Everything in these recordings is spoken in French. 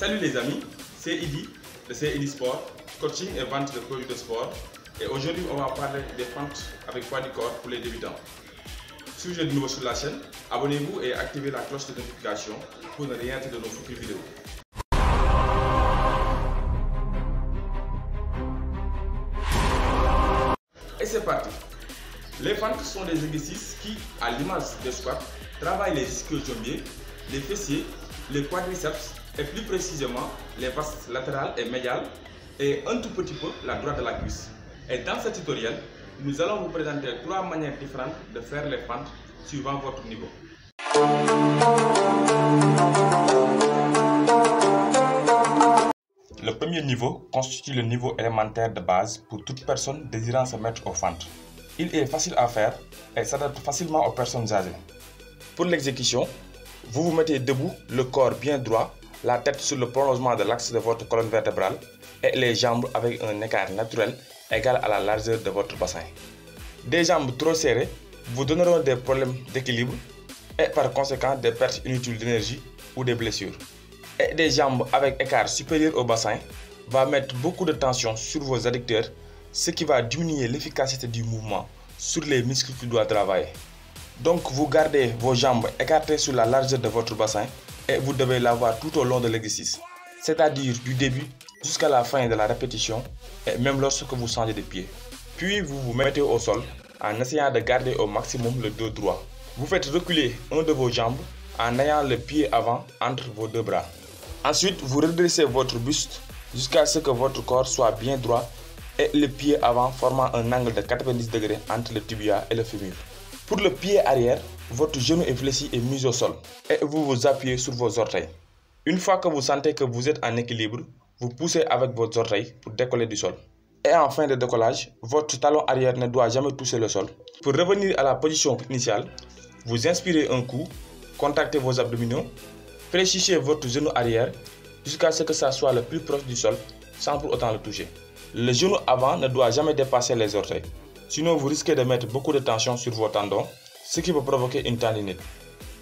Salut les amis, c'est Idi de CID Sport, coaching et vente de produits de sport. Et aujourd'hui, on va parler des fentes avec poids du corps pour les débutants. Si vous êtes nouveau sur la chaîne, abonnez-vous et activez la cloche de notification pour ne rien rater de nos futures vidéos. Et c'est parti. Les fentes sont des exercices qui, à l'image des squats, travaillent les ischio-jambiers, les fessiers, les quadriceps et plus précisément les vastes latérales et médiales et un tout petit peu la droite de la cuisse. Et dans ce tutoriel, nous allons vous présenter 3 manières différentes de faire les fentes suivant votre niveau. Le premier niveau constitue le niveau élémentaire de base pour toute personne désirant se mettre aux fentes. Il est facile à faire et s'adapte facilement aux personnes âgées. Pour l'exécution, vous vous mettez debout, le corps bien droit, la tête sur le prolongement de l'axe de votre colonne vertébrale et les jambes avec un écart naturel égal à la largeur de votre bassin. Des jambes trop serrées vous donneront des problèmes d'équilibre et par conséquent des pertes inutiles d'énergie ou des blessures. Et des jambes avec écart supérieur au bassin va mettre beaucoup de tension sur vos adducteurs, ce qui va diminuer l'efficacité du mouvement sur les muscles qui doivent travailler. Donc vous gardez vos jambes écartées sur la largeur de votre bassin et vous devez l'avoir tout au long de l'exercice, c'est-à-dire du début jusqu'à la fin de la répétition et même lorsque vous changez de pied. Puis vous vous mettez au sol en essayant de garder au maximum le dos droit. Vous faites reculer un de vos jambes en ayant le pied avant entre vos deux bras. Ensuite, vous redressez votre buste jusqu'à ce que votre corps soit bien droit et le pied avant formant un angle de 90 degrés entre le tibia et le fémur. Pour le pied arrière, votre genou est fléchi et mis au sol et vous vous appuyez sur vos orteils. Une fois que vous sentez que vous êtes en équilibre, vous poussez avec vos orteils pour décoller du sol. Et en fin de décollage, votre talon arrière ne doit jamais toucher le sol. Pour revenir à la position initiale, vous inspirez un coup, contractez vos abdominaux, fléchissez votre genou arrière jusqu'à ce que ça soit le plus proche du sol sans pour autant le toucher. Le genou avant ne doit jamais dépasser les orteils. Sinon, vous risquez de mettre beaucoup de tension sur vos tendons, ce qui peut provoquer une tendinite.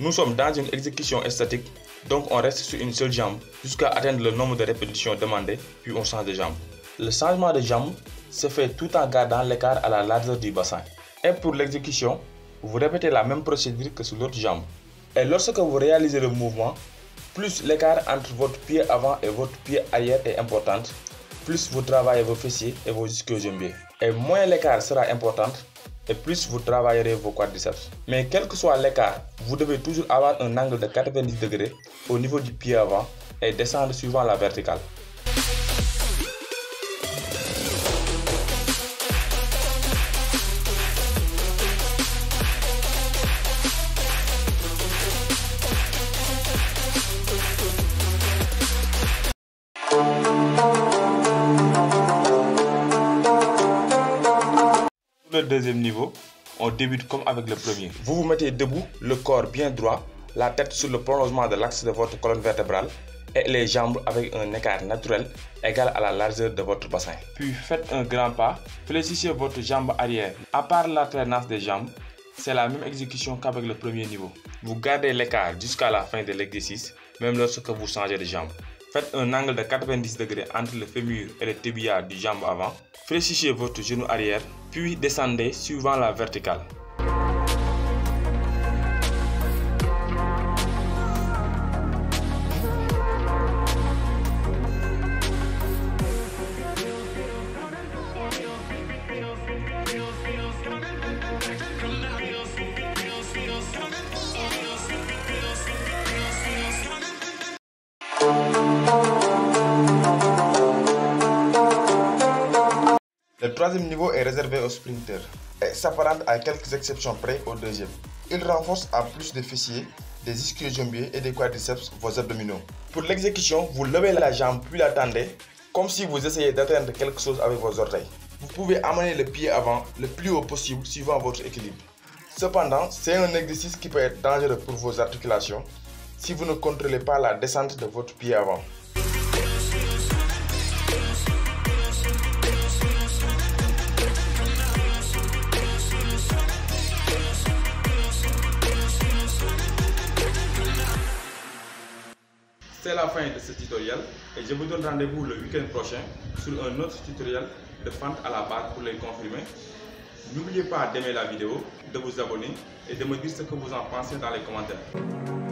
Nous sommes dans une exécution statique, donc on reste sur une seule jambe jusqu'à atteindre le nombre de répétitions demandées, puis on change de jambe. Le changement de jambe se fait tout en gardant l'écart à la largeur du bassin. Et pour l'exécution, vous répétez la même procédure que sur l'autre jambe. Et lorsque vous réalisez le mouvement, plus l'écart entre votre pied avant et votre pied arrière est important, plus vous travaillez vos fessiers et vos ischio-jambiers. Et moins l'écart sera important, et plus vous travaillerez vos quadriceps. Mais quel que soit l'écart, vous devez toujours avoir un angle de 90 degrés au niveau du pied avant et descendre suivant la verticale. Pour le deuxième niveau, on débute comme avec le premier. Vous vous mettez debout, le corps bien droit, la tête sur le prolongement de l'axe de votre colonne vertébrale et les jambes avec un écart naturel égal à la largeur de votre bassin. Puis faites un grand pas, fléchissez votre jambe arrière. À part l'alternance des jambes, c'est la même exécution qu'avec le premier niveau. Vous gardez l'écart jusqu'à la fin de l'exercice, même lorsque vous changez de jambe. Faites un angle de 90 degrés entre le fémur et le tibia du jambe avant. Fléchissez votre genou arrière, puis descendez suivant la verticale. Le troisième niveau est réservé aux sprinteurs et s'apparente à quelques exceptions près au deuxième. Il renforce en plus des fessiers, des ischio-jambiers et des quadriceps vos abdominaux. Pour l'exécution, vous levez la jambe puis la tendez comme si vous essayez d'atteindre quelque chose avec vos orteils. Vous pouvez amener le pied avant le plus haut possible suivant votre équilibre. Cependant, c'est un exercice qui peut être dangereux pour vos articulations si vous ne contrôlez pas la descente de votre pied avant. C'est la fin de ce tutoriel et je vous donne rendez-vous le week-end prochain sur un autre tutoriel de fente à la barre pour les confirmer. N'oubliez pas d'aimer la vidéo, de vous abonner et de me dire ce que vous en pensez dans les commentaires.